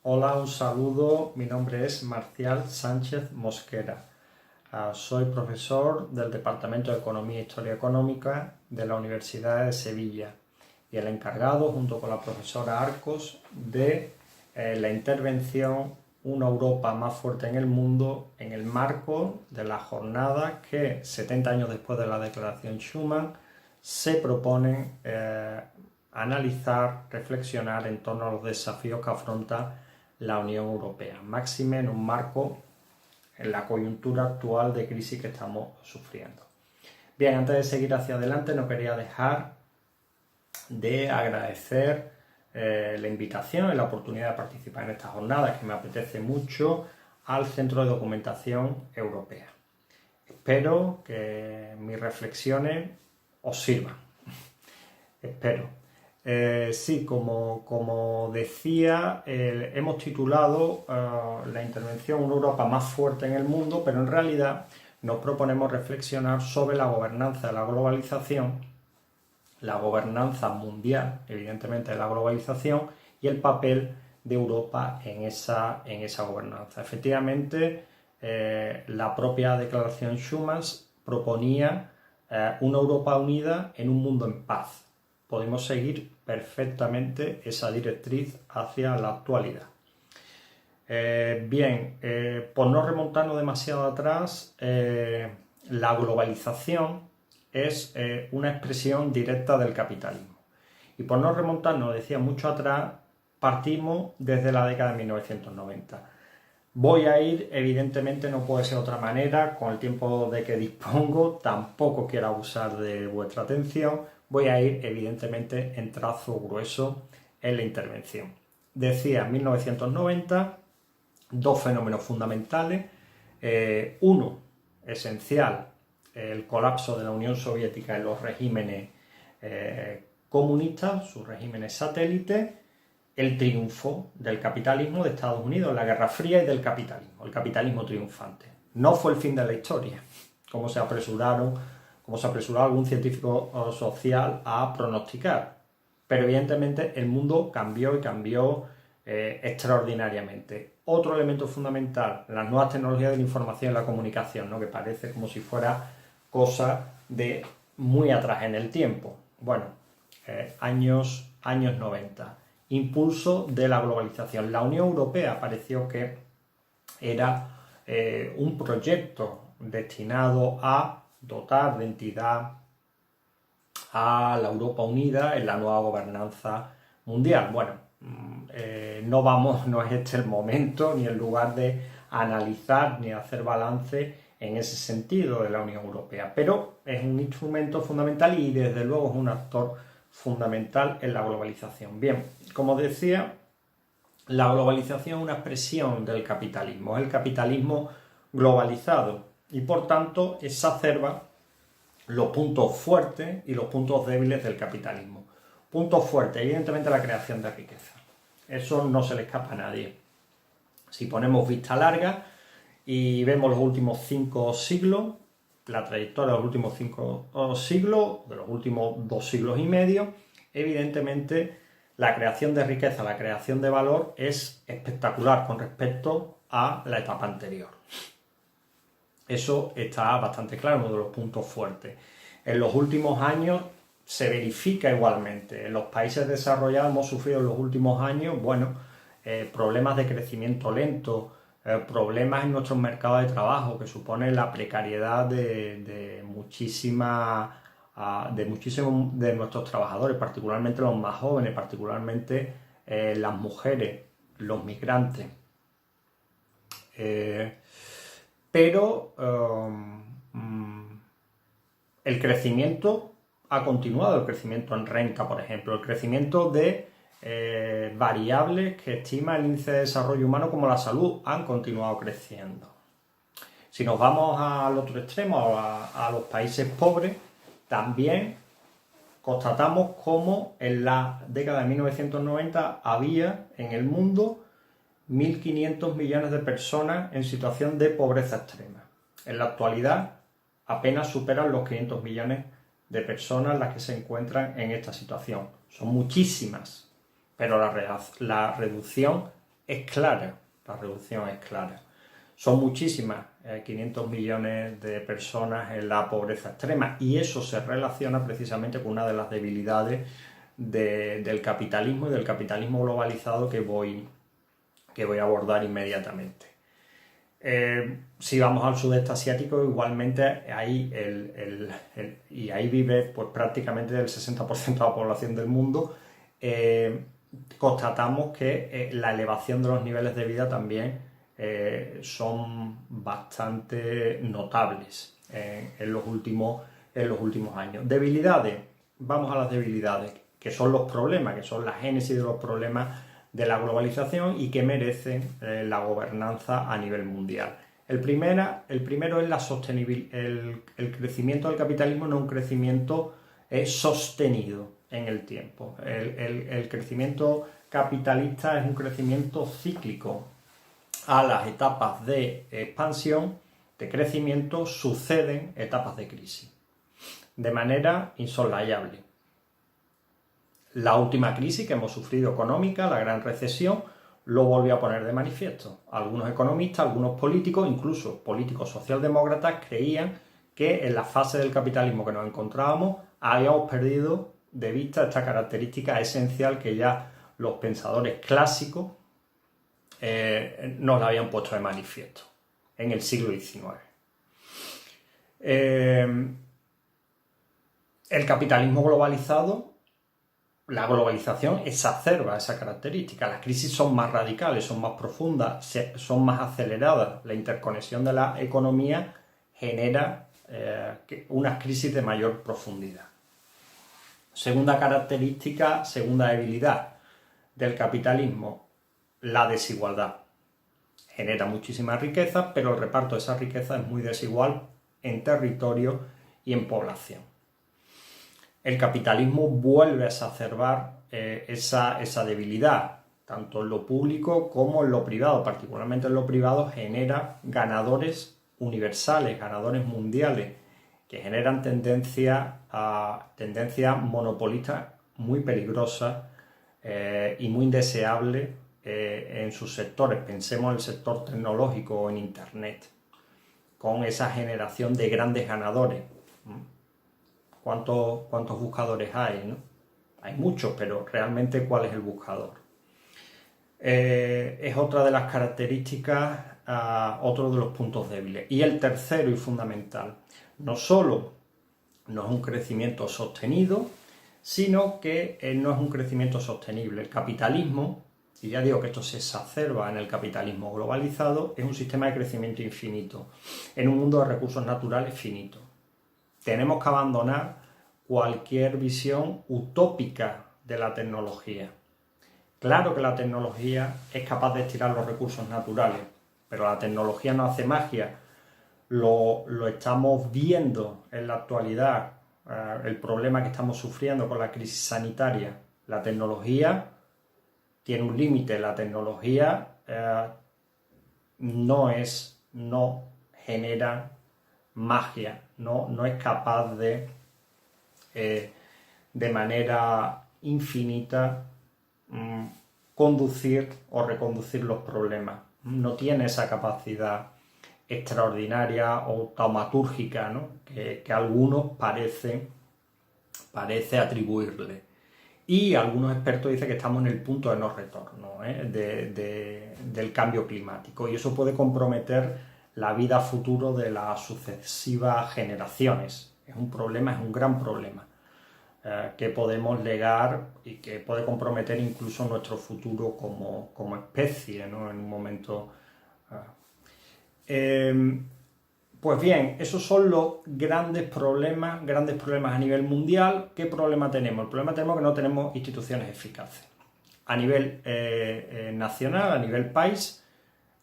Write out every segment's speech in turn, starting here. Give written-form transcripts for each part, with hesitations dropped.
Hola, un saludo. Mi nombre es Marcial Sánchez Mosquera. Soy profesor del Departamento de Economía e Historia Económica de la Universidad de Sevilla y el encargado, junto con la profesora Arcos, de la intervención Una Europa más fuerte en el mundo en el marco de las jornadas que 70 años después de la Declaración Schuman se proponen analizar, reflexionar en torno a los desafíos que afronta la Unión Europea, máxime en un marco en la coyuntura actual de crisis que estamos sufriendo. Bien, antes de seguir hacia adelante no quería dejar de agradecer la invitación y la oportunidad de participar en esta jornada, que me apetece mucho, al Centro de Documentación Europea. Espero que mis reflexiones os sirvan. Espero. Sí, como decía, hemos titulado la intervención Una Europa más fuerte en el mundo, pero en realidad nos proponemos reflexionar sobre la gobernanza de la globalización, la gobernanza mundial, evidentemente, de la globalización y el papel de Europa en esa gobernanza. Efectivamente, la propia Declaración Schuman proponía una Europa unida en un mundo en paz. Podemos seguir perfectamente esa directriz hacia la actualidad. Por no remontarnos demasiado atrás, la globalización es una expresión directa del capitalismo. Y por no remontarnos, decía, mucho atrás, partimos desde la década de 1990. Voy a ir, evidentemente no puede ser de otra manera, con el tiempo de que dispongo, tampoco quiero abusar de vuestra atención, voy a ir evidentemente en trazo grueso en la intervención. Decía, 1990, dos fenómenos fundamentales, uno esencial, el colapso de la Unión Soviética en los regímenes comunistas, sus regímenes satélites, el triunfo del capitalismo de Estados Unidos, la Guerra Fría y del capitalismo, el capitalismo triunfante. No fue el fin de la historia, como se apresuró algún científico social a pronosticar, pero evidentemente el mundo cambió y cambió extraordinariamente. Otro elemento fundamental, las nuevas tecnologías de la información y la comunicación, ¿no? Que parece como si fuera cosa de muy atrás en el tiempo. Bueno, años 90. Impulso de la globalización. La Unión Europea pareció que era un proyecto destinado a dotar de entidad a la Europa unida en la nueva gobernanza mundial. Bueno, no es este el momento ni el lugar de analizar ni hacer balance en ese sentido de la Unión Europea, pero es un instrumento fundamental y desde luego es un actor fundamental en la globalización. Bien, como decía, la globalización es una expresión del capitalismo, es el capitalismo globalizado y por tanto exacerba los puntos fuertes y los puntos débiles del capitalismo. Puntos fuertes, evidentemente la creación de riqueza. Eso no se le escapa a nadie. Si ponemos vista larga y vemos los últimos 5 siglos, la trayectoria de los últimos 5 siglos, de los últimos 2 siglos y medio, evidentemente la creación de riqueza, la creación de valor es espectacular con respecto a la etapa anterior. Eso está bastante claro, uno de los puntos fuertes. En los últimos años se verifica igualmente. En los países desarrollados hemos sufrido en los últimos años, problemas de crecimiento lento, problemas en nuestros mercados de trabajo que suponen la precariedad de muchísimos de nuestros trabajadores, particularmente los más jóvenes, particularmente las mujeres, los migrantes. Pero el crecimiento ha continuado, el crecimiento en renta, por ejemplo, el crecimiento de variables que estima el índice de desarrollo humano como la salud han continuado creciendo. Si nos vamos al otro extremo, a los países pobres, también constatamos cómo en la década de 1990 había en el mundo 1.500 millones de personas en situación de pobreza extrema. En la actualidad apenas superan los 500 millones de personas las que se encuentran en esta situación. Son muchísimas, pero la reducción es clara, la reducción es clara. Son muchísimas, 500 millones de personas en la pobreza extrema, y eso se relaciona precisamente con una de las debilidades del capitalismo y del capitalismo globalizado que voy a abordar inmediatamente. Si vamos al sudeste asiático, igualmente ahí, y ahí vive pues, prácticamente el 60% de la población del mundo, constatamos que la elevación de los niveles de vida también son bastante notables en los últimos años. Debilidades, vamos a las debilidades, que son los problemas, que son la génesis de los problemas de la globalización y que merecen la gobernanza a nivel mundial. El primero es la sostenibilidad. El crecimiento del capitalismo no es un crecimiento sostenido en el tiempo. El crecimiento capitalista es un crecimiento cíclico. A las etapas de expansión, de crecimiento, suceden etapas de crisis, de manera insoslayable. La última crisis que hemos sufrido económica, la gran recesión, lo volvió a poner de manifiesto. Algunos economistas, algunos políticos, incluso políticos socialdemócratas, creían que en la fase del capitalismo que nos encontrábamos habíamos perdido de vista esta característica esencial que ya los pensadores clásicos nos la habían puesto de manifiesto en el siglo XIX. El capitalismo globalizado, la globalización exacerba esa característica. Las crisis son más radicales, son más profundas, son más aceleradas. La interconexión de la economía genera unas crisis de mayor profundidad. Segunda característica, segunda debilidad del capitalismo, la desigualdad. Genera muchísima riqueza, pero el reparto de esa riqueza es muy desigual en territorio y en población. El capitalismo vuelve a exacerbar esa debilidad, tanto en lo público como en lo privado. Particularmente en lo privado genera ganadores universales, ganadores mundiales, que generan tendencias monopolistas muy peligrosas y muy indeseables en sus sectores. Pensemos en el sector tecnológico o en Internet, con esa generación de grandes ganadores. ¿Cuántos buscadores hay, ¿no? Hay muchos, pero realmente ¿cuál es el buscador? Es otra de las características, otro de los puntos débiles. Y el tercero y fundamental, no solo no es un crecimiento sostenido, sino que no es un crecimiento sostenible. El capitalismo, y ya digo que esto se exacerba en el capitalismo globalizado, es un sistema de crecimiento infinito, en un mundo de recursos naturales finitos. Tenemos que abandonar cualquier visión utópica de la tecnología. Claro que la tecnología es capaz de estirar los recursos naturales, pero la tecnología no hace magia. Lo estamos viendo en la actualidad, el problema que estamos sufriendo con la crisis sanitaria. La tecnología tiene un límite, la tecnología no genera magia, no es capaz de manera infinita conducir o reconducir los problemas. No tiene esa capacidad extraordinaria o taumatúrgica, ¿no? que algunos parece atribuirle. Y algunos expertos dicen que estamos en el punto de no retorno del cambio climático, y eso puede comprometer la vida futuro de las sucesivas generaciones. Es un problema, es un gran problema que podemos legar y que puede comprometer incluso nuestro futuro como especie, ¿no? En un momento. Pues bien, esos son los grandes problemas a nivel mundial. ¿Qué problema tenemos? El problema tenemos que no tenemos instituciones eficaces. A nivel nacional, a nivel país,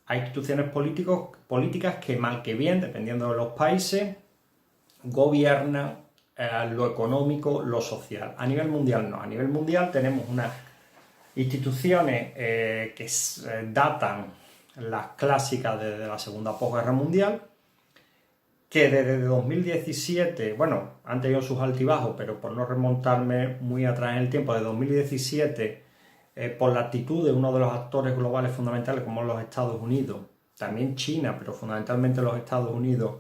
hay instituciones políticas que mal que bien, dependiendo de los países, gobiernan lo económico, lo social. A nivel mundial no. A nivel mundial tenemos unas instituciones que datan las clásicas desde la segunda posguerra mundial, que desde 2017, bueno, han tenido sus altibajos, pero por no remontarme muy atrás en el tiempo, de 2017 por la actitud de uno de los actores globales fundamentales como los Estados Unidos, también China, pero fundamentalmente los Estados Unidos,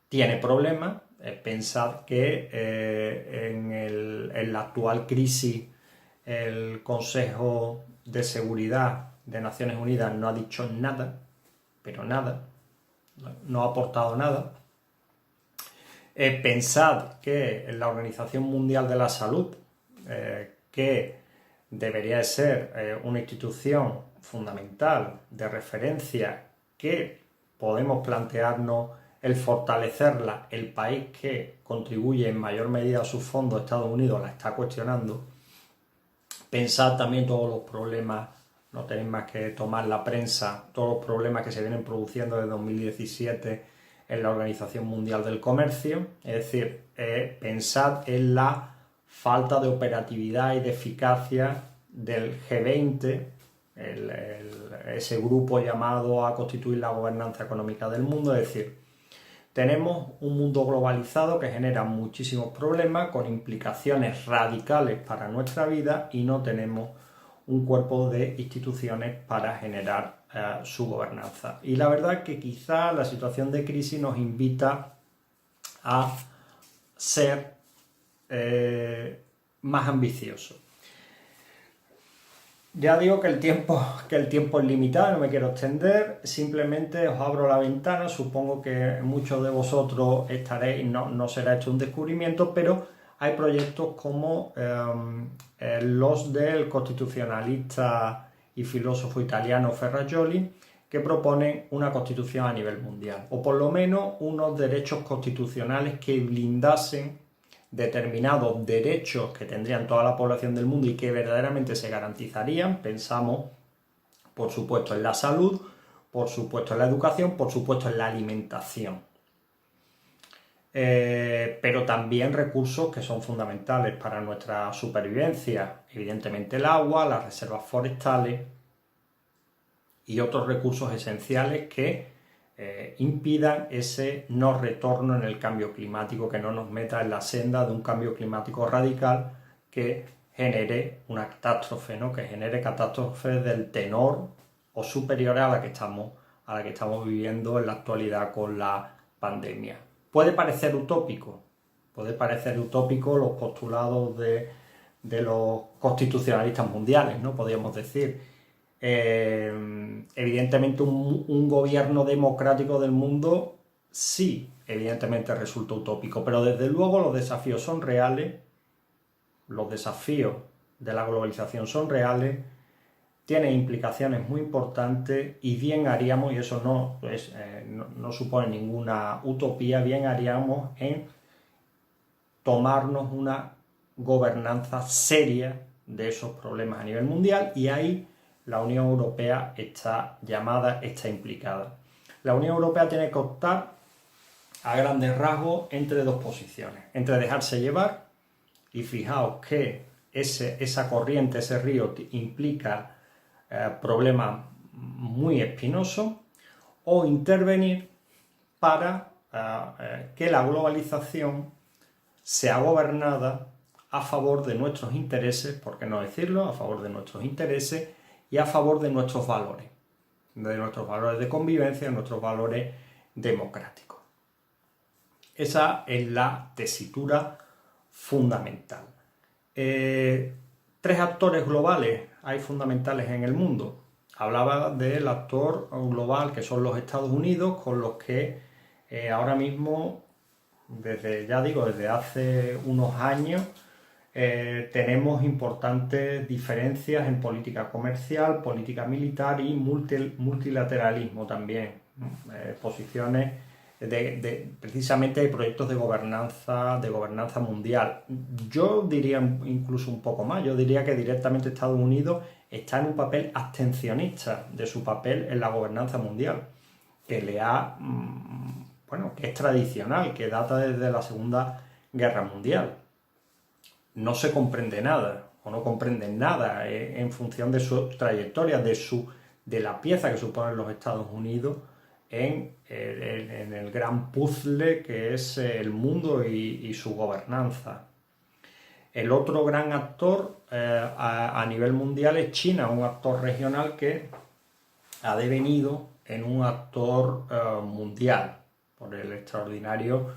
tiene problemas. Pensad que en la actual crisis el Consejo de Seguridad de Naciones Unidas no ha dicho nada, pero nada, no ha aportado nada. Pensad que en la Organización Mundial de la Salud, que debería ser una institución fundamental de referencia, que podemos plantearnos el fortalecerla, el país que contribuye en mayor medida a sus fondos, Estados Unidos, la está cuestionando. Pensad también todos los problemas, no tenéis más que tomar la prensa, todos los problemas que se vienen produciendo desde 2017 en la Organización Mundial del Comercio. Es decir, pensad en la falta de operatividad y de eficacia del G20, ese grupo llamado a constituir la gobernanza económica del mundo. Es decir, tenemos un mundo globalizado que genera muchísimos problemas con implicaciones radicales para nuestra vida y no tenemos un cuerpo de instituciones para generar su gobernanza. Y la verdad es que quizá la situación de crisis nos invita a ser más ambiciosos. Ya digo que el tiempo es limitado, no me quiero extender, simplemente os abro la ventana, supongo que muchos de vosotros estaréis, no será esto un descubrimiento, pero hay proyectos como los del constitucionalista y filósofo italiano Ferrajoli, que proponen una constitución a nivel mundial, o por lo menos unos derechos constitucionales que blindasen determinados derechos que tendrían toda la población del mundo y que verdaderamente se garantizarían. Pensamos, por supuesto, en la salud, por supuesto en la educación, por supuesto en la alimentación. Pero también recursos que son fundamentales para nuestra supervivencia, evidentemente el agua, las reservas forestales y otros recursos esenciales que impidan ese no retorno en el cambio climático, que no nos meta en la senda de un cambio climático radical que genere una catástrofe, ¿no? Que genere catástrofes del tenor o superior a la que estamos viviendo en la actualidad con la pandemia. Puede parecer utópico los postulados de los constitucionalistas mundiales, ¿no? Podríamos decir. Evidentemente un gobierno democrático del mundo sí, evidentemente resulta utópico, pero desde luego los desafíos son reales, los desafíos de la globalización son reales, tienen implicaciones muy importantes y bien haríamos, y eso no supone ninguna utopía, bien haríamos en tomarnos una gobernanza seria de esos problemas a nivel mundial, y ahí la Unión Europea está llamada, está implicada. La Unión Europea tiene que optar a grandes rasgos entre dos posiciones, entre dejarse llevar, y fijaos que esa corriente, ese río implica problemas muy espinosos, o intervenir para que la globalización sea gobernada a favor de nuestros intereses, por qué no decirlo, a favor de nuestros intereses y a favor de nuestros valores de convivencia, de nuestros valores democráticos. Esa es la tesitura fundamental. 3 actores globales hay fundamentales en el mundo. Hablaba del actor global que son los Estados Unidos, con los que ahora mismo, desde hace unos años, tenemos importantes diferencias en política comercial, política militar y multilateralismo también, ¿no? Posiciones precisamente hay proyectos de gobernanza mundial. Yo diría incluso un poco más, yo diría que directamente Estados Unidos está en un papel abstencionista de su papel en la gobernanza mundial, que que es tradicional, que data desde la Segunda Guerra Mundial. No se comprende nada, o no comprenden nada en función de su trayectoria, de la pieza que suponen los Estados Unidos en el gran puzzle que es el mundo y su gobernanza. El otro gran actor a nivel mundial es China, un actor regional que ha devenido en un actor mundial por el extraordinario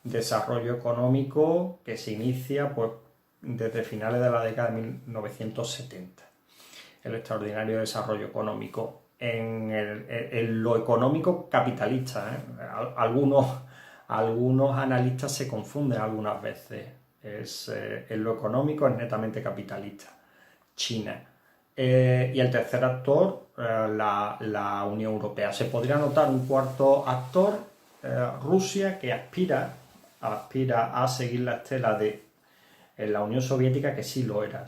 desarrollo económico que se inicia pues, desde finales de la década de 1970. El extraordinario desarrollo económico en lo económico capitalista. Algunos analistas se confunden algunas veces. En lo económico es netamente capitalista. China. Y el tercer actor, la Unión Europea. Se podría notar un cuarto actor, Rusia, que aspira a seguir la estela de la Unión Soviética, que sí lo era,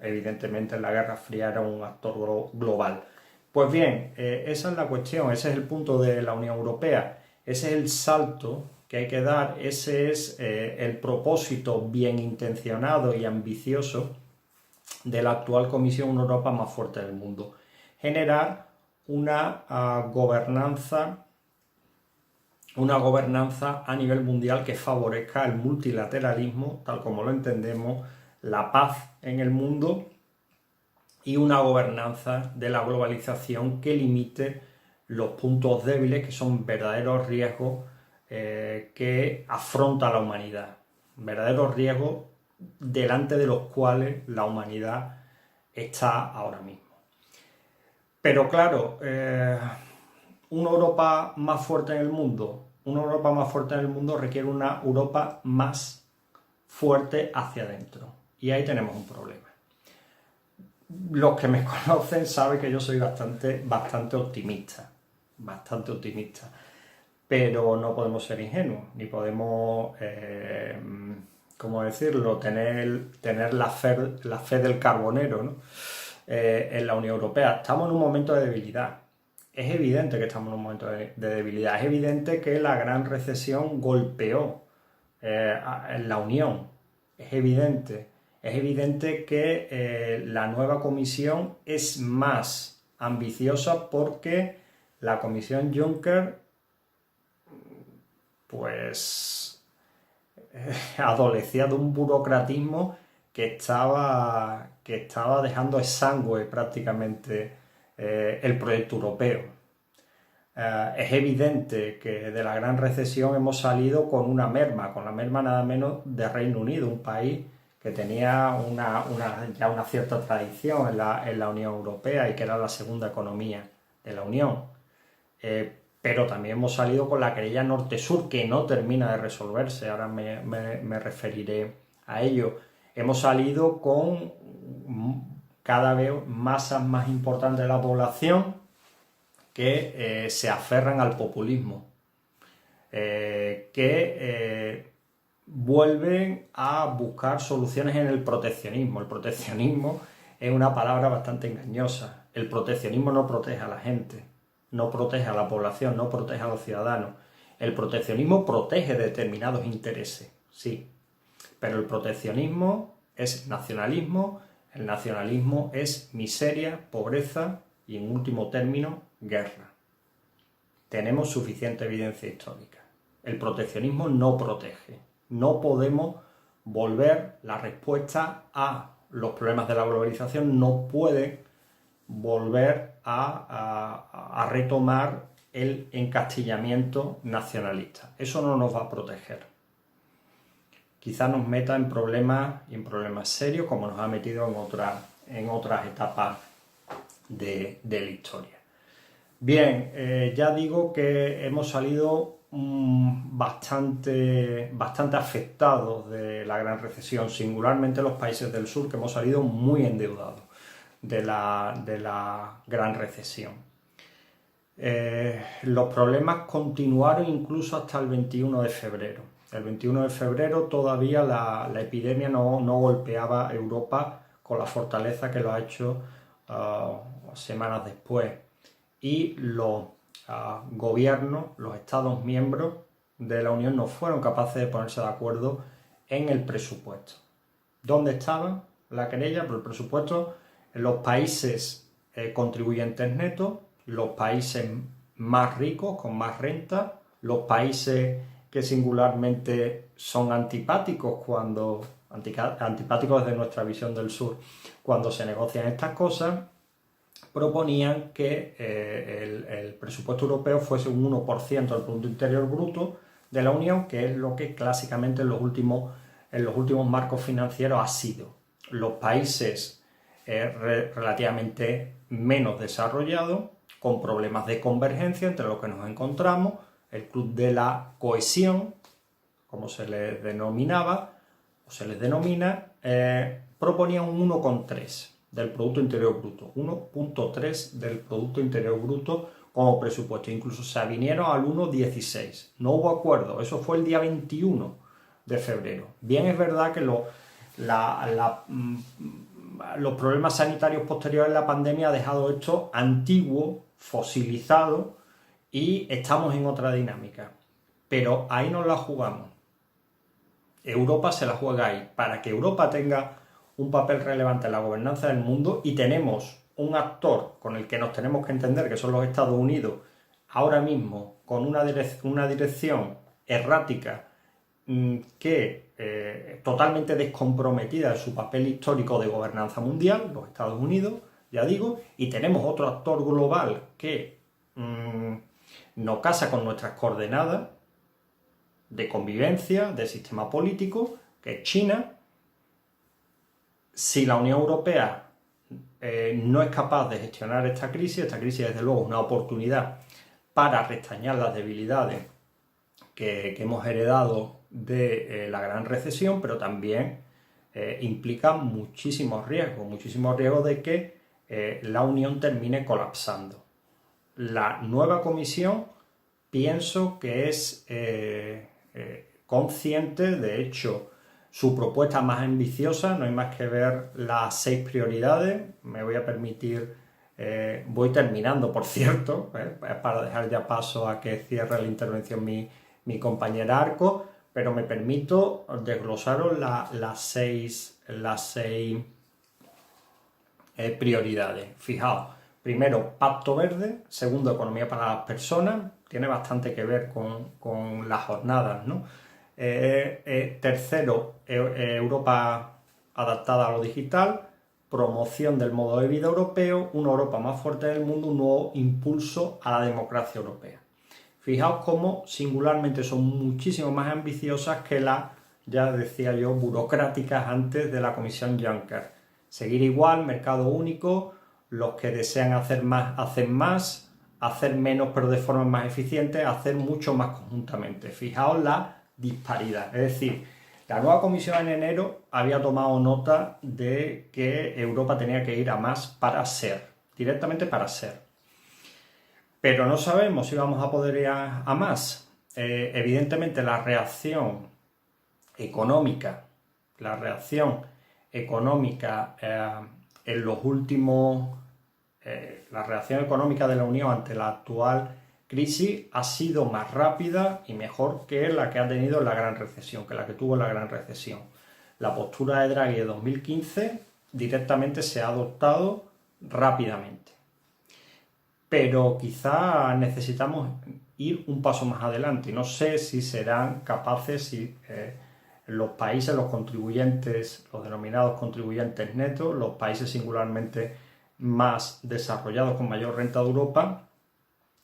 evidentemente en la Guerra Fría era un actor global. Pues bien, esa es la cuestión, ese es el punto de la Unión Europea, ese es el salto que hay que dar, ese es el propósito bien intencionado y ambicioso de la actual Comisión Una Europa más fuerte del mundo. Generar una gobernanza a nivel mundial que favorezca el multilateralismo, tal como lo entendemos, la paz en el mundo y una gobernanza de la globalización que limite los puntos débiles, que son verdaderos riesgos que afronta la humanidad. Verdaderos riesgos delante de los cuales la humanidad está ahora mismo. Pero claro, una Europa más fuerte en el mundo, requiere una Europa más fuerte hacia adentro. Y ahí tenemos un problema. Los que me conocen saben que yo soy bastante optimista. Pero no podemos ser ingenuos, ni podemos, ¿cómo decirlo?, tener la fe del carbonero, ¿no? En la Unión Europea. Estamos en un momento de debilidad. Es evidente que estamos en un momento de debilidad. Es evidente que la gran recesión golpeó en la Unión. Es evidente que la nueva comisión es más ambiciosa porque la comisión Juncker pues adolecía de un burocratismo que estaba dejando exangüe prácticamente el proyecto europeo. Es evidente que de la gran recesión hemos salido con la merma nada menos de Reino Unido, un país que tenía ya una cierta tradición en la Unión Europea y que era la segunda economía de la Unión. Pero también hemos salido con la querella norte-sur, que no termina de resolverse, ahora me referiré a ello. Hemos salido con cada vez masas más importantes de la población que se aferran al populismo, que vuelven a buscar soluciones en el proteccionismo. El proteccionismo es una palabra bastante engañosa. El proteccionismo no protege a la gente, no protege a la población, no protege a los ciudadanos. El proteccionismo protege determinados intereses, sí, pero el proteccionismo es nacionalismo, el nacionalismo es miseria, pobreza y, en último término, guerra. Tenemos suficiente evidencia histórica. El proteccionismo no protege. No podemos volver la respuesta a los problemas de la globalización, no puede volver a retomar el encastillamiento nacionalista. Eso no nos va a proteger. Quizás nos meta en problemas serios, como nos ha metido en otras etapas de la historia. Bien, ya digo que hemos salido bastante afectados de la gran recesión, singularmente los países del sur, que hemos salido muy endeudados de la gran recesión. Los problemas continuaron incluso hasta el 21 de febrero. El 21 de febrero todavía la epidemia no golpeaba a Europa con la fortaleza que lo ha hecho semanas después. Y los gobiernos, los Estados miembros de la Unión no fueron capaces de ponerse de acuerdo en el presupuesto. ¿Dónde estaba la querella? Por el presupuesto en los países contribuyentes netos, los países más ricos, con más renta, los países que singularmente son antipáticos cuando antipáticos desde nuestra visión del sur, cuando se negocian estas cosas, proponían que el presupuesto europeo fuese un 1% del Producto Interior Bruto de la Unión, que es lo que clásicamente en los últimos marcos financieros ha sido. Los países relativamente menos desarrollados, con problemas de convergencia entre los que nos encontramos, el Club de la Cohesión, como se les denominaba, o se les denomina, proponía un 1,3 del Producto Interior Bruto, 1,3 del Producto Interior Bruto como presupuesto, incluso se avinieron al 1,16. No hubo acuerdo, eso fue el día 21 de febrero. Bien, es verdad que los problemas sanitarios posteriores a la pandemia han dejado esto antiguo, fosilizado, y estamos en otra dinámica. Pero ahí nos la jugamos. Europa se la juega ahí. Para que Europa tenga un papel relevante en la gobernanza del mundo, y tenemos un actor con el que nos tenemos que entender, que son los Estados Unidos, ahora mismo con una dirección errática totalmente descomprometida de su papel histórico de gobernanza mundial, los Estados Unidos, ya digo, y tenemos otro actor global que no casa con nuestras coordenadas de convivencia, de sistema político, que es China. Si la Unión Europea no es capaz de gestionar esta crisis desde luego es una oportunidad para restañar las debilidades que hemos heredado de la gran recesión, pero también implica muchísimos riesgos de que la Unión termine colapsando. La nueva Comisión pienso que es consciente, de hecho, su propuesta más ambiciosa, no hay más que ver las 6 prioridades, me voy a permitir, voy terminando por cierto, para dejar ya paso a que cierre la intervención mi compañera Arco, pero me permito desglosaros las seis prioridades. Fijaos, primero, Pacto Verde; segundo, economía para las personas, tiene bastante que ver con las jornadas, ¿no? Tercero, Europa adaptada a lo digital; promoción del modo de vida europeo; una Europa más fuerte en el mundo; un nuevo impulso a la democracia europea. Fijaos cómo singularmente son muchísimo más ambiciosas que las, ya decía yo, burocráticas antes de la Comisión Juncker. Seguir igual, mercado único, los que desean hacer más hacen más, hacer menos pero de forma más eficiente, hacer mucho más conjuntamente. Fijaos la disparidad. Es decir, la nueva Comisión en enero había tomado nota de que Europa tenía que ir a más para ser, directamente para ser. Pero no sabemos si vamos a poder ir a más. Evidentemente la reacción económica en los últimos... la reacción económica de la Unión ante la actual crisis ha sido más rápida y mejor que la que ha tenido la gran recesión, que la que tuvo la gran recesión. La postura de Draghi de 2015 directamente se ha adoptado rápidamente. Pero quizá necesitamos ir un paso más adelante. No sé si serán capaces, si los países, los contribuyentes, los denominados contribuyentes netos, los países singularmente más desarrollados con mayor renta de Europa,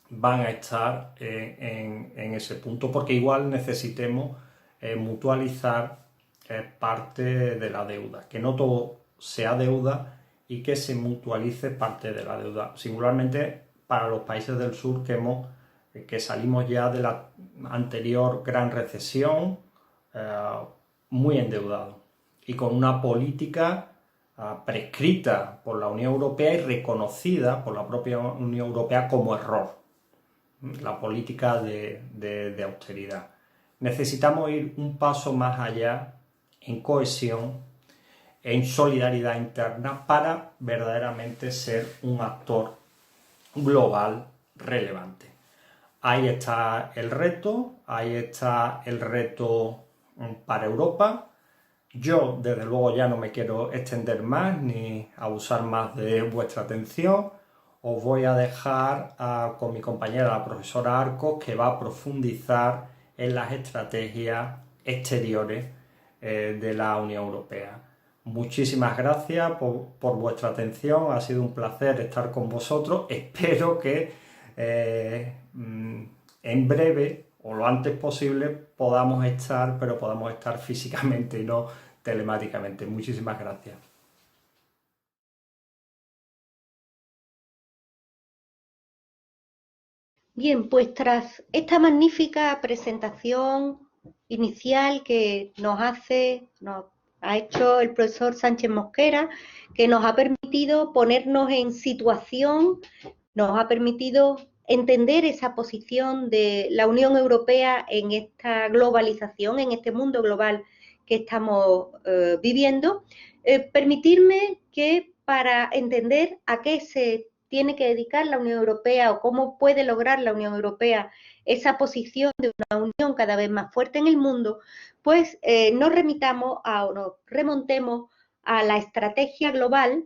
van a estar en ese punto, porque igual necesitemos mutualizar parte de la deuda, que no todo sea deuda y que se mutualice parte de la deuda, singularmente para los países del sur que salimos ya de la anterior gran recesión, muy endeudados y con una política prescrita por la Unión Europea y reconocida por la propia Unión Europea como error, la política de austeridad. Necesitamos ir un paso más allá en cohesión, en solidaridad interna, para verdaderamente ser un actor global relevante. Ahí está el reto para Europa. Yo, desde luego, ya no me quiero extender más ni abusar más de vuestra atención. Os voy a dejar con mi compañera, la profesora Arcos, que va a profundizar en las estrategias exteriores de la Unión Europea. Muchísimas gracias por vuestra atención, ha sido un placer estar con vosotros. Espero que en breve o lo antes posible podamos estar físicamente y no telemáticamente. Muchísimas gracias. Bien, pues tras esta magnífica presentación inicial que nos ha hecho el profesor Sánchez Mosquera, que nos ha permitido ponernos en situación, nos ha permitido entender esa posición de la Unión Europea en esta globalización, en este mundo global que estamos viviendo, permitirme que para entender a qué se tiene que dedicar la Unión Europea o cómo puede lograr la Unión Europea esa posición de una unión cada vez más fuerte en el mundo, pues nos remontemos a la estrategia global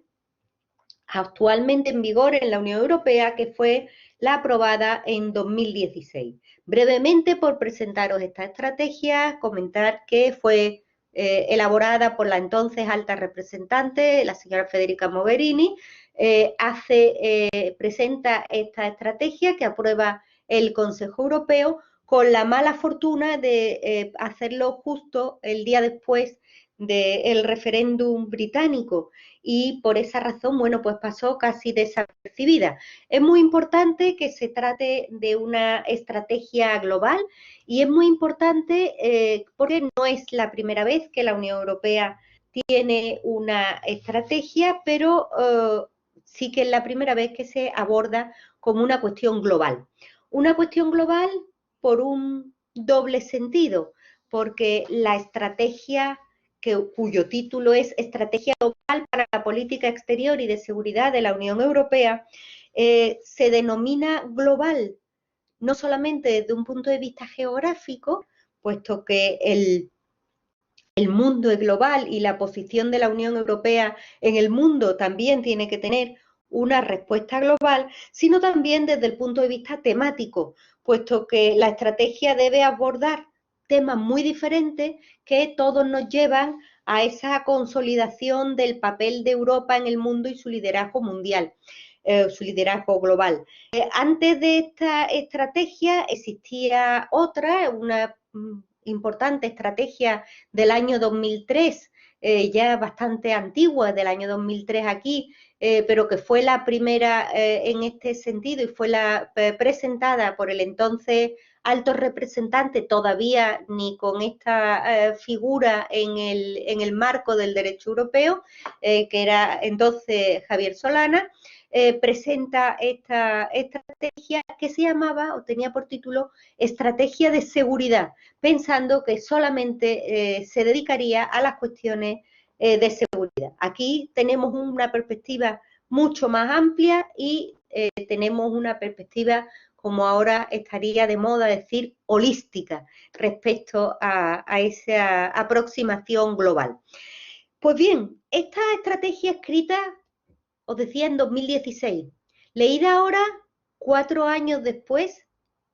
actualmente en vigor en la Unión Europea, que fue la aprobada en 2016. Brevemente, por presentaros esta estrategia, comentar que fue elaborada por la entonces alta representante, la señora Federica Mogherini, presenta esta estrategia que aprueba el Consejo Europeo con la mala fortuna de hacerlo justo el día después del referéndum británico y por esa razón, bueno, pues pasó casi desapercibida. Es muy importante que se trate de una estrategia global y es muy importante porque no es la primera vez que la Unión Europea tiene una estrategia, pero sí que es la primera vez que se aborda como una cuestión global. Una cuestión global por un doble sentido, porque la estrategia cuyo título es Estrategia Global para la Política Exterior y de Seguridad de la Unión Europea, se denomina global no solamente desde un punto de vista geográfico, puesto que el mundo es global y la posición de la Unión Europea en el mundo también tiene que tener una respuesta global, sino también desde el punto de vista temático, puesto que la estrategia debe abordar temas muy diferentes que todos nos llevan a esa consolidación del papel de Europa en el mundo y su liderazgo mundial, su liderazgo global. Antes de esta estrategia existía otra, una importante estrategia del año 2003, ya bastante antigua, del año 2003 aquí, pero que fue la primera en este sentido y fue la presentada por el entonces alto representante, todavía ni con esta figura en el marco del derecho europeo, que era entonces Javier Solana, presenta esta estrategia que se llamaba o tenía por título Estrategia de Seguridad, pensando que solamente se dedicaría a las cuestiones de seguridad. Aquí tenemos una perspectiva mucho más amplia y tenemos una perspectiva, como ahora estaría de moda decir, holística respecto a esa aproximación global. Pues bien, esta estrategia escrita, os decía, en 2016, leída ahora 4 años después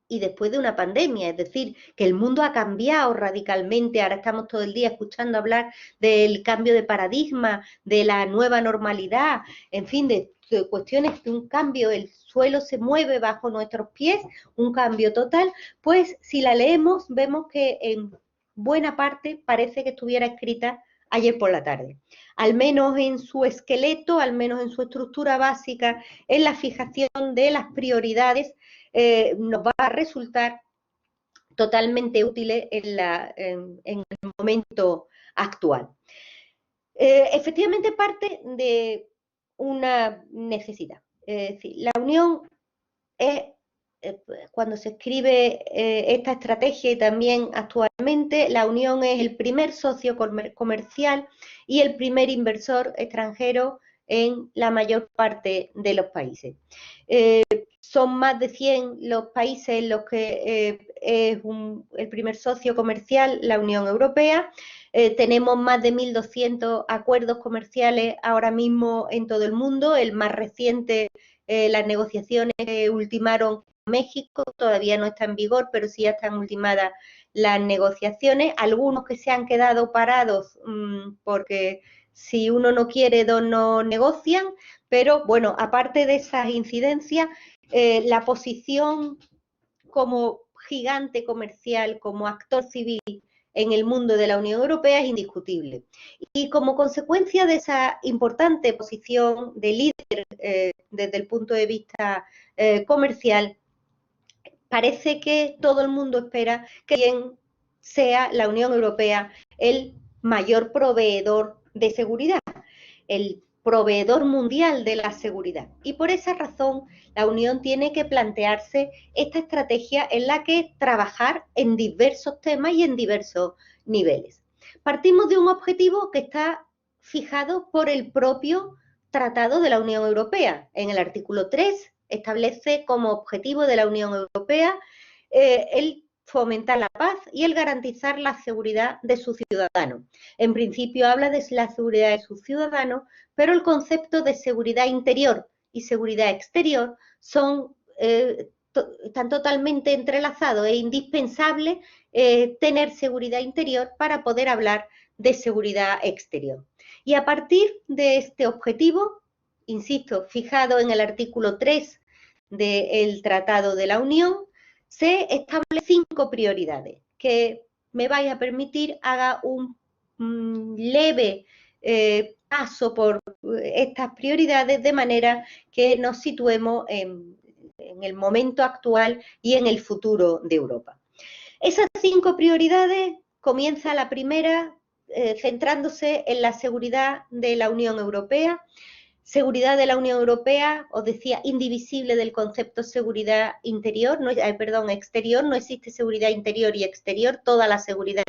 y después de una pandemia, es decir, que el mundo ha cambiado radicalmente, ahora estamos todo el día escuchando hablar del cambio de paradigma, de la nueva normalidad, en fin, de cuestiones de un cambio, el suelo se mueve bajo nuestros pies, un cambio total, pues si la leemos vemos que en buena parte parece que estuviera escrita ayer por la tarde, al menos en su esqueleto, al menos en su estructura básica, en la fijación de las prioridades, nos va a resultar totalmente útiles en el momento actual. Efectivamente parte de una necesidad. Es decir, la Unión es, cuando se escribe esta estrategia y también actualmente, la Unión es el primer socio comercial y el primer inversor extranjero en la mayor parte de los países. Son más de 100 los países en los que es el primer socio comercial la Unión Europea. Tenemos más de 1.200 acuerdos comerciales ahora mismo en todo el mundo. El más reciente las negociaciones que ultimaron México, todavía no está en vigor, pero sí ya están ultimadas las negociaciones, algunos que se han quedado parados porque si uno no quiere, dos no negocian, pero bueno, aparte de esas incidencias, la posición como gigante comercial, como actor civil en el mundo de la Unión Europea es indiscutible. Y como consecuencia de esa importante posición de líder desde el punto de vista comercial, parece que todo el mundo espera que bien sea la Unión Europea el mayor proveedor de seguridad, el proveedor mundial de la seguridad. Y por esa razón la Unión tiene que plantearse esta estrategia en la que trabajar en diversos temas y en diversos niveles. Partimos de un objetivo que está fijado por el propio Tratado de la Unión Europea. En el artículo 3 establece como objetivo de la Unión Europea el fomentar la paz y el garantizar la seguridad de sus ciudadanos. En principio habla de la seguridad de sus ciudadanos, pero el concepto de seguridad interior y seguridad exterior están totalmente entrelazados. Es indispensable tener seguridad interior para poder hablar de seguridad exterior. Y a partir de este objetivo, insisto, fijado en el artículo 3 del Tratado de la Unión, se establecen 5 prioridades que me vais a permitir haga un leve paso por estas prioridades de manera que nos situemos en el momento actual y en el futuro de Europa. Esas 5 prioridades, comienza la primera centrándose en la seguridad de la Unión Europea. Seguridad de la Unión Europea, os decía, indivisible del concepto seguridad interior, exterior, no existe seguridad interior y exterior, toda la seguridad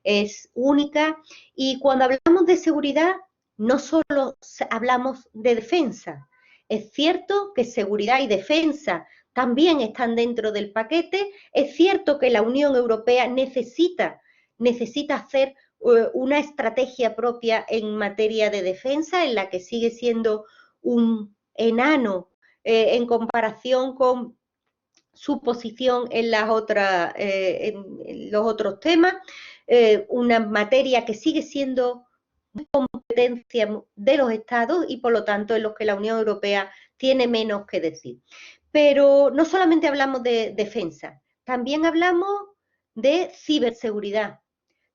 es única. Y cuando hablamos de seguridad, no solo hablamos de defensa. Es cierto que seguridad y defensa también están dentro del paquete. Es cierto que la Unión Europea necesita hacer una estrategia propia en materia de defensa, en la que sigue siendo un enano en comparación con su posición en los otros temas, una materia que sigue siendo competencia de los Estados y por lo tanto en los que la Unión Europea tiene menos que decir. Pero no solamente hablamos de defensa, también hablamos de ciberseguridad,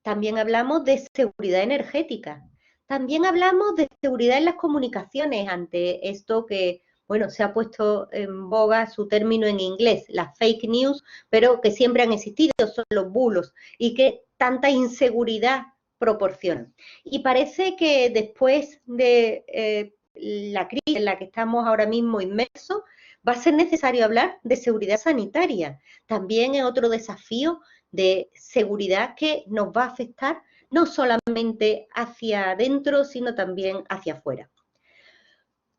también hablamos de seguridad energética, también hablamos de seguridad en las comunicaciones ante esto que, bueno, se ha puesto en boga su término en inglés, las fake news, pero que siempre han existido, son los bulos, y que tanta inseguridad proporcionan. Y parece que después de la crisis en la que estamos ahora mismo inmersos, va a ser necesario hablar de seguridad sanitaria. También es otro desafío de seguridad que nos va a afectar no solamente hacia adentro, sino también hacia afuera.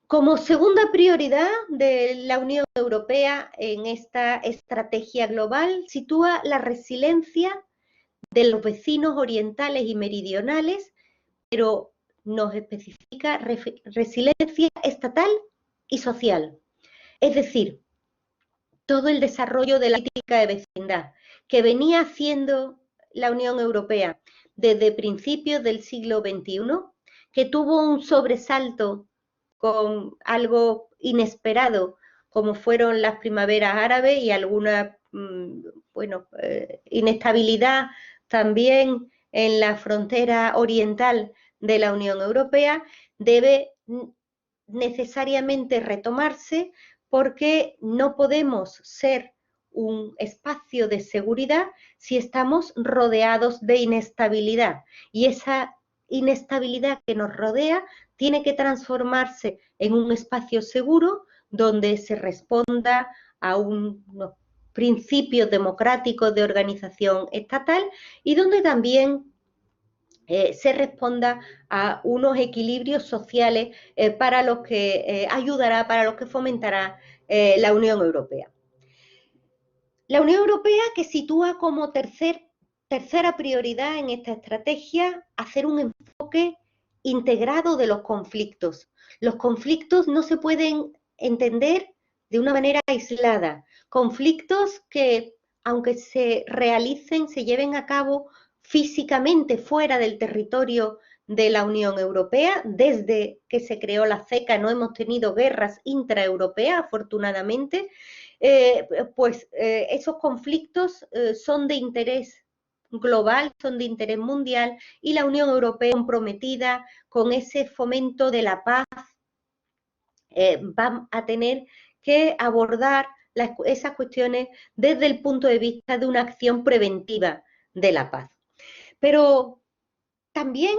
Como segunda prioridad de la Unión Europea en esta estrategia global, sitúa la resiliencia de los vecinos orientales y meridionales, pero nos especifica resiliencia estatal y social. Es decir, todo el desarrollo de la política de vecindad que venía haciendo la Unión Europea desde principios del siglo XXI, que tuvo un sobresalto con algo inesperado, como fueron las primaveras árabes y alguna inestabilidad también en la frontera oriental de la Unión Europea, debe necesariamente retomarse porque no podemos ser un espacio de seguridad si estamos rodeados de inestabilidad. Y esa inestabilidad que nos rodea tiene que transformarse en un espacio seguro donde se responda a unos principios democráticos de organización estatal y donde también se responda a unos equilibrios sociales para los que ayudará, para los que fomentará la Unión Europea. La Unión Europea que sitúa como tercera prioridad en esta estrategia hacer un enfoque integrado de los conflictos. Los conflictos no se pueden entender de una manera aislada conflictos que, aunque se realicen, se lleven a cabo físicamente fuera del territorio de la Unión Europea. Desde que se creó la CECA no hemos tenido guerras intraeuropeas, afortunadamente. Esos conflictos son de interés global, son de interés mundial, y la Unión Europea comprometida con ese fomento de la paz va a tener que abordar esas cuestiones desde el punto de vista de una acción preventiva de la paz. Pero también,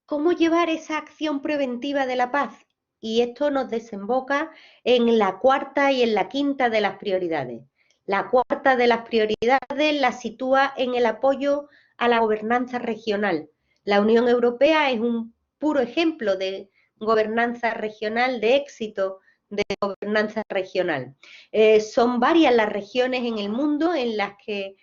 ¿cómo llevar esa acción preventiva de la paz? Y esto nos desemboca en la cuarta y en la quinta de las prioridades. La cuarta de las prioridades la sitúa en el apoyo a la gobernanza regional. La Unión Europea es un puro ejemplo de gobernanza regional, de éxito de gobernanza regional. Son varias las regiones en el mundo en las que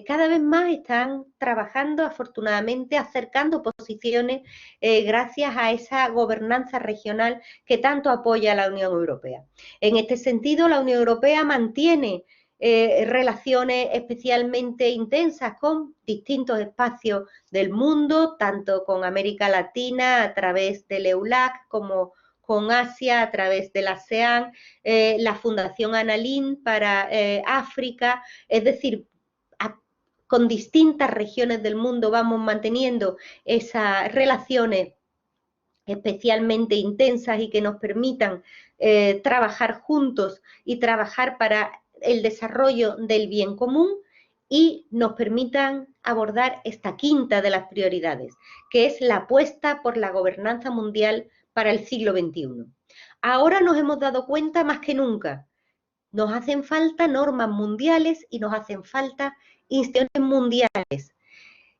cada vez más están trabajando, afortunadamente, acercando posiciones gracias a esa gobernanza regional que tanto apoya a la Unión Europea. En este sentido, la Unión Europea mantiene relaciones especialmente intensas con distintos espacios del mundo, tanto con América Latina a través del EULAC como con Asia a través del ASEAN, la Fundación Annalyn para África, es decir, con distintas regiones del mundo vamos manteniendo esas relaciones especialmente intensas y que nos permitan trabajar juntos y trabajar para el desarrollo del bien común y nos permitan abordar esta quinta de las prioridades, que es la apuesta por la gobernanza mundial para el siglo XXI. Ahora nos hemos dado cuenta más que nunca, nos hacen falta normas mundiales y nos hacen falta instituciones mundiales.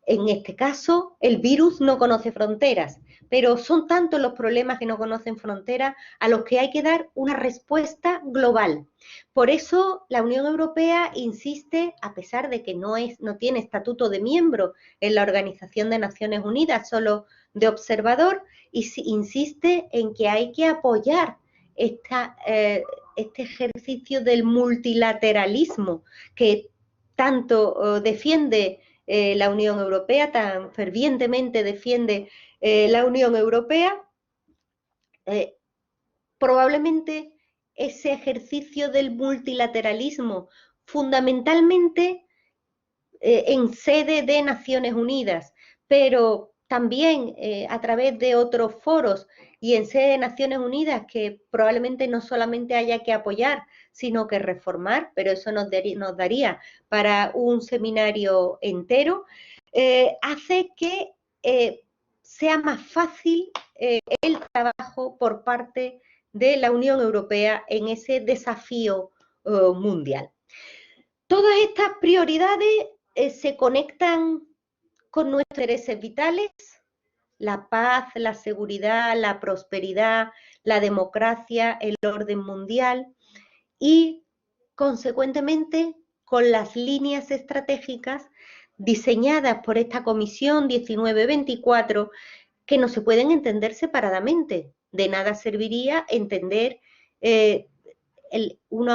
En este caso, el virus no conoce fronteras, pero son tantos los problemas que no conocen fronteras a los que hay que dar una respuesta global. Por eso, la Unión Europea insiste, a pesar de que no tiene estatuto de miembro en la Organización de Naciones Unidas, solo de observador, y insiste en que hay que apoyar este ejercicio del multilateralismo que tanto defiende la Unión Europea, tan fervientemente defiende la Unión Europea. Probablemente ese ejercicio del multilateralismo, fundamentalmente en sede de Naciones Unidas, pero también a través de otros foros y en sede de Naciones Unidas, que probablemente no solamente haya que apoyar, sino que reformar, pero eso nos daría para un seminario entero, hace que sea más fácil el trabajo por parte de la Unión Europea en ese desafío mundial. Todas estas prioridades se conectan con nuestros intereses vitales: la paz, la seguridad, la prosperidad, la democracia, el orden mundial y, consecuentemente, con las líneas estratégicas diseñadas por esta Comisión 1924 que no se pueden entender separadamente. De nada serviría entender una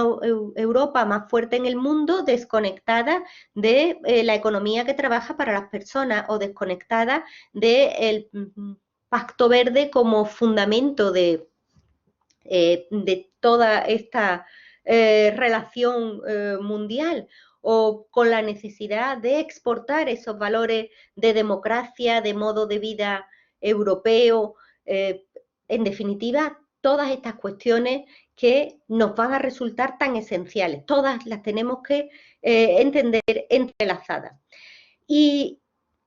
Europa más fuerte en el mundo desconectada de la economía que trabaja para las personas o desconectada del Pacto Verde como fundamento de toda esta relación mundial, o con la necesidad de exportar esos valores de democracia, de modo de vida europeo, en definitiva, todas estas cuestiones que nos van a resultar tan esenciales. Todas las tenemos que entender entrelazadas. Y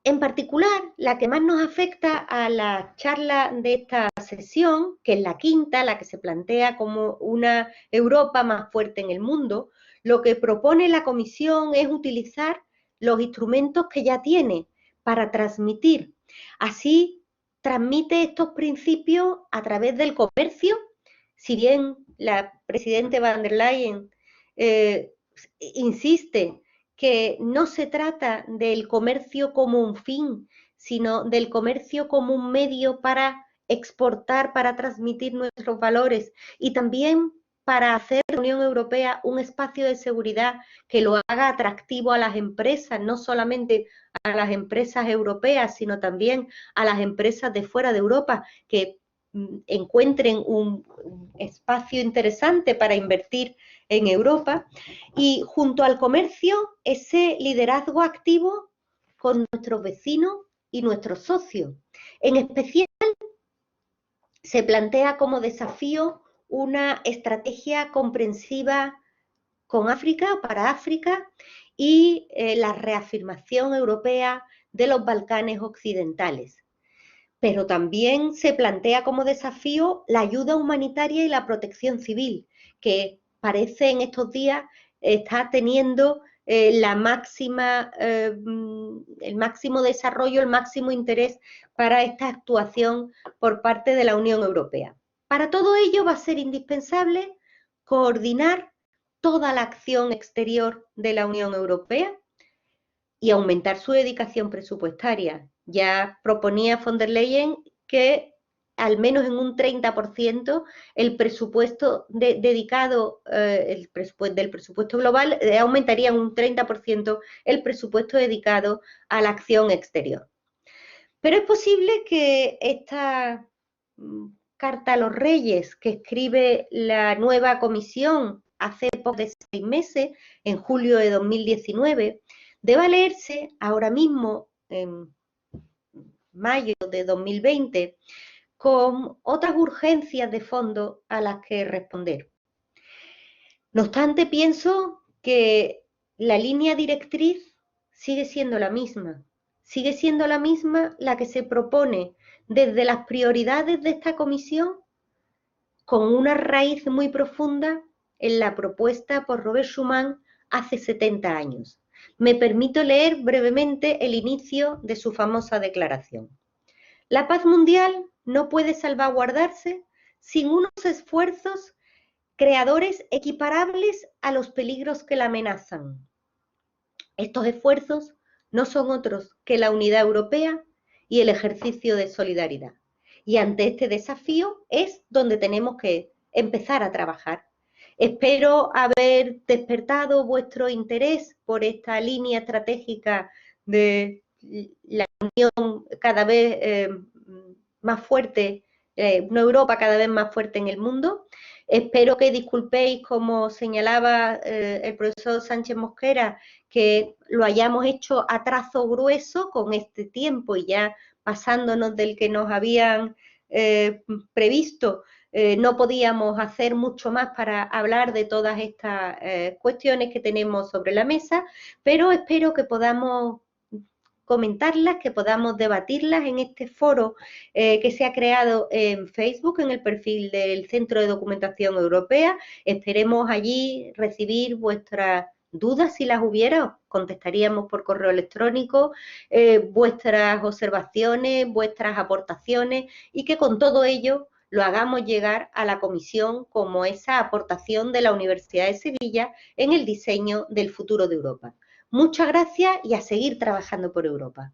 en particular, la que más nos afecta a la charla de esta sesión, que es la quinta, la que se plantea como una Europa más fuerte en el mundo, lo que propone la Comisión es utilizar los instrumentos que ya tiene para transmitir. Así, transmite estos principios a través del comercio. Si bien la presidenta van der Leyen insiste que no se trata del comercio como un fin, sino del comercio como un medio para exportar para transmitir nuestros valores y también para hacer de la Unión Europea un espacio de seguridad que lo haga atractivo a las empresas, no solamente a las empresas europeas, sino también a las empresas de fuera de Europa, que encuentren un espacio interesante para invertir en Europa. Y junto al comercio, ese liderazgo activo con nuestros vecinos y nuestros socios. En especial, se plantea como desafío una estrategia comprensiva con África, para África, y la reafirmación europea de los Balcanes occidentales. Pero también se plantea como desafío la ayuda humanitaria y la protección civil, que parece en estos días está teniendo el máximo desarrollo, el máximo interés para esta actuación por parte de la Unión Europea. Para todo ello va a ser indispensable coordinar toda la acción exterior de la Unión Europea y aumentar su dedicación presupuestaria. Ya proponía von der Leyen que al menos en un 30% el presupuesto dedicado, del presupuesto global, aumentaría en un 30% el presupuesto dedicado a la acción exterior. Pero es posible que esta carta a los Reyes que escribe la nueva comisión hace poco de 6 meses, en julio de 2019, deba leerse ahora mismo, en mayo de 2020, con otras urgencias de fondo a las que responder. No obstante, pienso que la línea directriz sigue siendo la misma la que se propone desde las prioridades de esta comisión, con una raíz muy profunda en la propuesta por Robert Schuman hace 70 años. Me permito leer brevemente el inicio de su famosa declaración. La paz mundial no puede salvaguardarse sin unos esfuerzos creadores equiparables a los peligros que la amenazan. Estos esfuerzos no son otros que la unidad europea y el ejercicio de solidaridad. Y ante este desafío es donde tenemos que empezar a trabajar. Espero haber despertado vuestro interés por esta línea estratégica de la Unión cada vez más fuerte, una Europa cada vez más fuerte en el mundo. Espero que disculpéis, como señalaba el profesor Sánchez Mosquera, que lo hayamos hecho a trazo grueso con este tiempo y ya pasándonos del que nos habían previsto. No podíamos hacer mucho más para hablar de todas estas cuestiones que tenemos sobre la mesa, pero espero que podamos comentarlas, que podamos debatirlas en este foro que se ha creado en Facebook, en el perfil del Centro de Documentación Europea. Esperemos allí recibir vuestras dudas, si las hubiera, contestaríamos por correo electrónico, vuestras observaciones, vuestras aportaciones, y que con todo ello lo hagamos llegar a la Comisión como esa aportación de la Universidad de Sevilla en el diseño del futuro de Europa. Muchas gracias y a seguir trabajando por Europa.